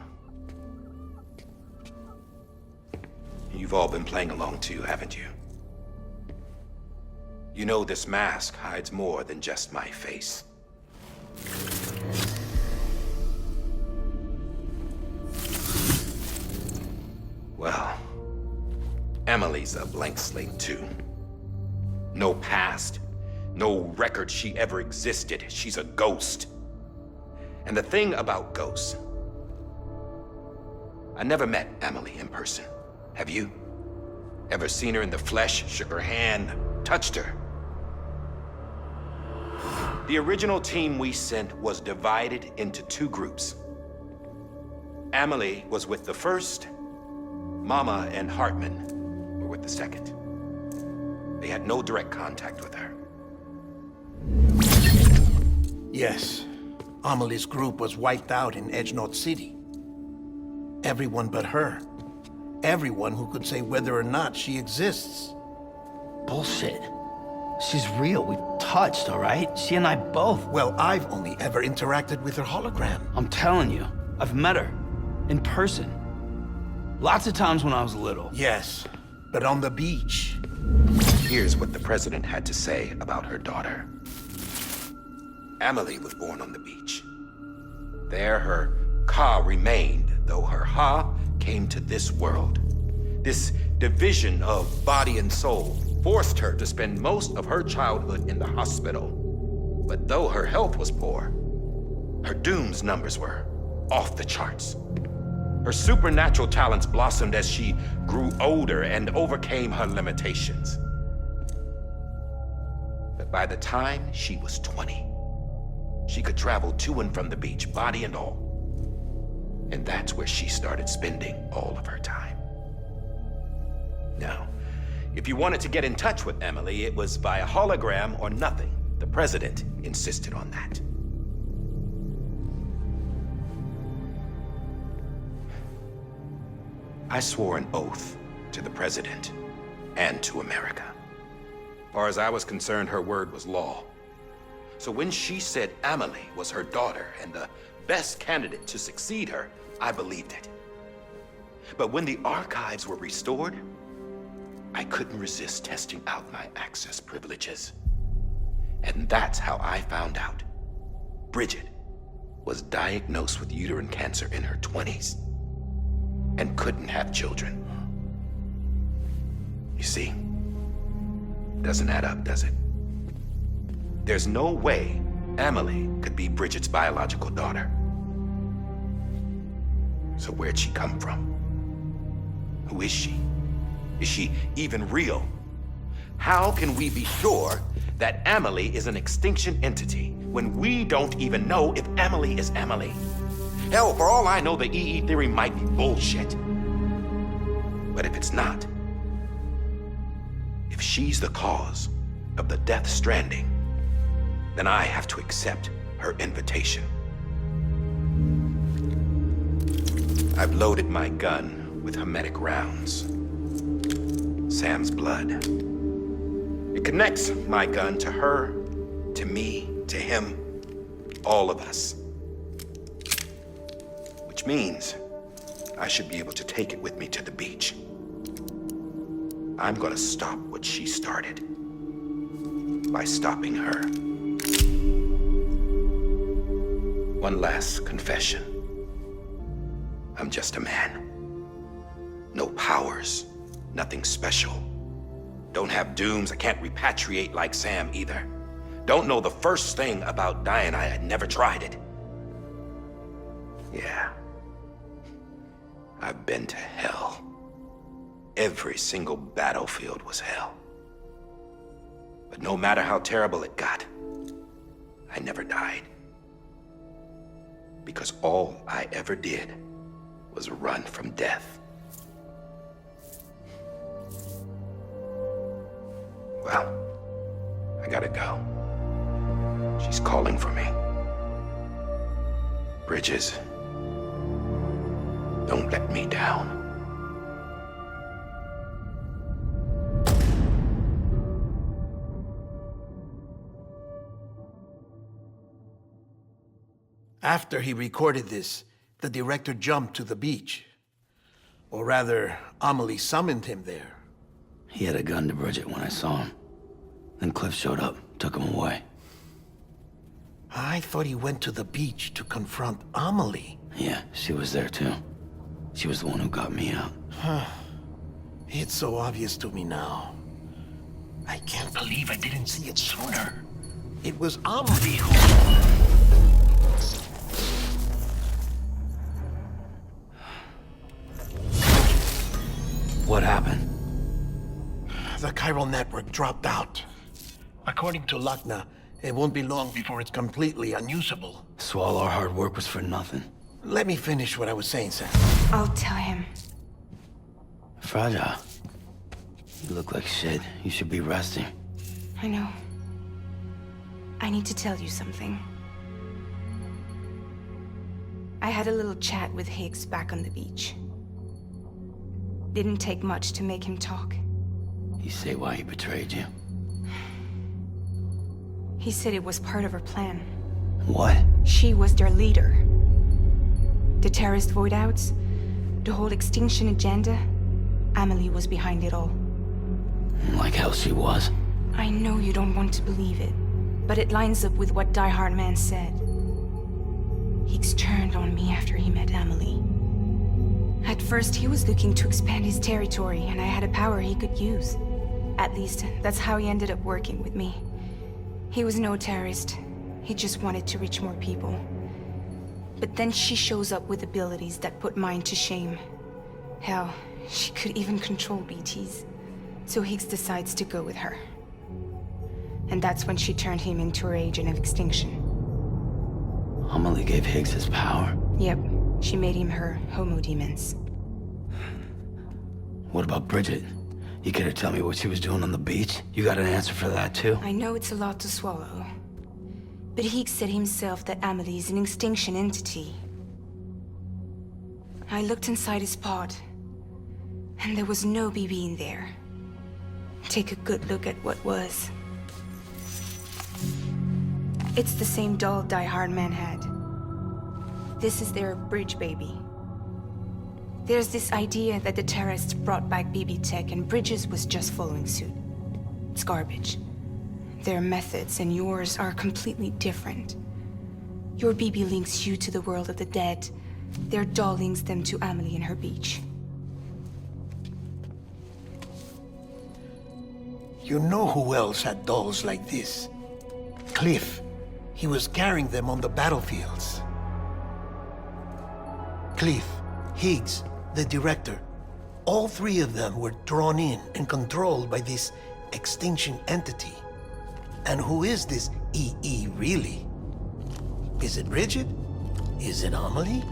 Speaker 13: You've all been playing along too, haven't you? You know this mask hides more than just my face. Well, Emily's a blank slate too. No past. No record she ever existed. She's a ghost. And the thing about ghosts, I never met Emily in person. Have you? Ever seen her in the flesh, shook her hand, touched her? The original team we sent was divided into two groups. Emily was with the first. Mama and Hartman were with the second. They had no direct contact with her.
Speaker 8: Yes. Amelie's group was wiped out in Edge Knot City. Everyone but her. Everyone who could say whether or not she exists.
Speaker 6: Bullshit. She's real. We've touched, all right? She and I both.
Speaker 8: Well, I've only ever interacted with her hologram.
Speaker 6: I'm telling you, I've met her. In person. Lots of times when I was little.
Speaker 8: Yes, but on the beach.
Speaker 13: Here's what the president had to say about her daughter. Emily was born on the beach. There her Ka remained, though her Ha came to this world. This division of body and soul forced her to spend most of her childhood in the hospital. But though her health was poor, her doom's numbers were off the charts. Her supernatural talents blossomed as she grew older and overcame her limitations. But by the time she was 20, she could travel to and from the beach, body and all. And that's where she started spending all of her time. Now, if you wanted to get in touch with Emily, it was via hologram or nothing. The president insisted on that. I swore an oath to the president and to America. As far as I was concerned, her word was law. So when she said Emily was her daughter and the best candidate to succeed her, I believed it. But when the archives were restored, I couldn't resist testing out my access privileges. And that's how I found out Bridget was diagnosed with uterine cancer in her 20s and couldn't have children. You see, doesn't add up, does it? There's no way Emily could be Bridget's biological daughter. So where'd she come from? Who is she? Is she even real? How can we be sure that Emily is an extinction entity when we don't even know if Emily is Emily? Hell, for all I know, the EE theory might be bullshit. But if it's not, if she's the cause of the Death Stranding, then I have to accept her invitation. I've loaded my gun with hermetic rounds. Sam's blood. It connects my gun to her, to me, to him, all of us. Which means I should be able to take it with me to the beach. I'm gonna stop what she started by stopping her. One last confession. I'm just a man. No powers, nothing special. Don't have dooms, I can't repatriate like Sam either. Don't know the first thing about dying, I had never tried it. Yeah. I've been to hell. Every single battlefield was hell. But no matter how terrible it got, I never died. Because all I ever did was run from death. Well, I gotta go. She's calling for me. Bridges, don't let me down.
Speaker 8: After he recorded this, the director jumped to the beach. Or rather, Amelie summoned him there.
Speaker 6: He had a gun to Bridget when I saw him. Then Cliff showed up, took him away.
Speaker 8: I thought he went to the beach to confront Amelie.
Speaker 6: Yeah, she was there too. She was the one who got me out.
Speaker 8: It's so obvious to me now. I can't believe I didn't see it sooner. It was Amelie who...
Speaker 6: What happened?
Speaker 8: The chiral network dropped out. According to Lachna, it won't be long before it's completely unusable.
Speaker 6: So all our hard work was for nothing.
Speaker 8: Let me finish what I was saying, Sam.
Speaker 5: I'll tell him.
Speaker 6: Fragile. You look like shit. You should be resting.
Speaker 5: I know. I need to tell you something. I had a little chat with Higgs back on the beach. Didn't take much to make him talk.
Speaker 6: You say why he betrayed you?
Speaker 5: He said it was part of her plan.
Speaker 6: What?
Speaker 5: She was their leader. The terrorist voidouts, the whole extinction agenda, Amelie was behind it all.
Speaker 6: Like hell she was.
Speaker 5: I know you don't want to believe it, but it lines up with what Die Hard Man said. Higgs turned on me after he met Amelie. At first, he was looking to expand his territory, and I had a power he could use. At least, that's how he ended up working with me. He was no terrorist. He just wanted to reach more people. But then she shows up with abilities that put mine to shame. Hell, she could even control BTs. So Higgs decides to go with her. And that's when she turned him into her agent of extinction.
Speaker 6: Amelie gave Higgs his power?
Speaker 5: Yep, she made him her homo demons.
Speaker 6: What about Bridget? You care to tell me what she was doing on the beach? You got an answer for that too?
Speaker 5: I know it's a lot to swallow. But Higgs said himself that Amelie is an extinction entity. I looked inside his pod, and there was no BB in there. Take a good look at what was. It's the same doll Die Hard Man had. This is their bridge baby. There's this idea that the terrorists brought back BB tech and Bridges was just following suit. It's garbage. Their methods and yours are completely different. Your BB links you to the world of the dead. Their doll links them to Amelie and her beach.
Speaker 8: You know who else had dolls like this? Cliff. He was carrying them on the battlefields. Cliff, Higgs, the director. All three of them were drawn in and controlled by this extinction entity. And who is this EE really? Is it Bridget? Is it Amelie?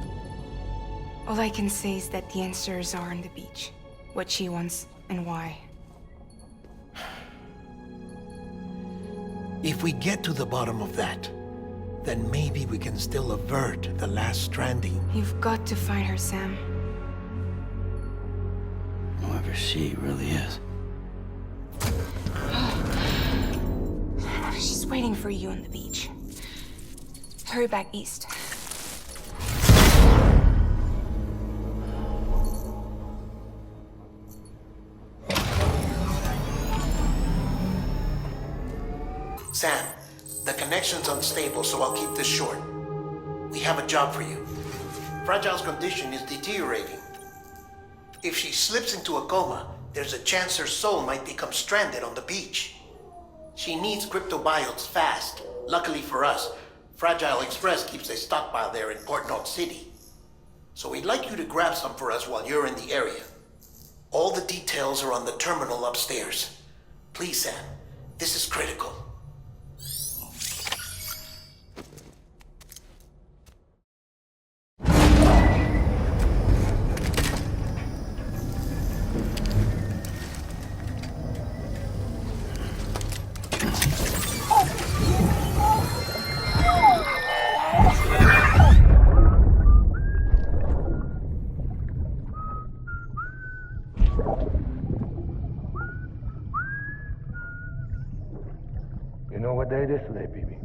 Speaker 5: All I can say is that the answers are on the beach. What she wants and why.
Speaker 8: If we get to the bottom of that, then maybe we can still avert the last stranding.
Speaker 5: You've got to find her, Sam.
Speaker 6: Whoever she really is.
Speaker 5: She's waiting for you on the beach. Hurry back east.
Speaker 8: Sam, the connection's unstable, so I'll keep this short. We have a job for you. Fragile's condition is deteriorating. If she slips into a coma, there's a chance her soul might become stranded on the beach. She needs cryptobiotes fast. Luckily for us, Fragile Express keeps a stockpile there in Port North City. So we'd like you to grab some for us while you're in the area. All the details are on the terminal upstairs. Please, Sam, this is critical.
Speaker 10: You know what day it is today, BB?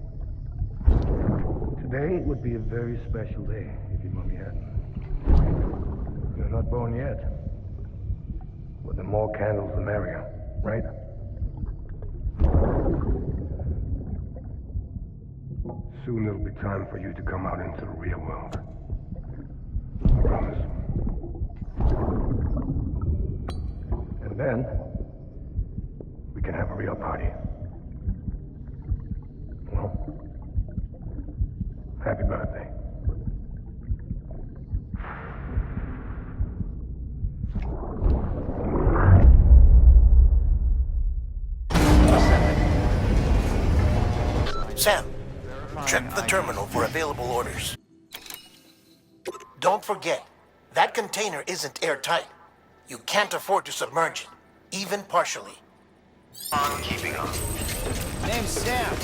Speaker 10: Today would be a very special day if your mommy hadn't. You're not born yet. But the more candles, the merrier, right? Soon it'll be time for you to come out into the real world. I promise. And then, we can have a real party. Well, happy birthday.
Speaker 8: Sam, check the terminal for available orders. Don't forget, that container isn't airtight. You can't afford to submerge it, even partially.
Speaker 4: I'm keeping on.
Speaker 2: Name's Sam.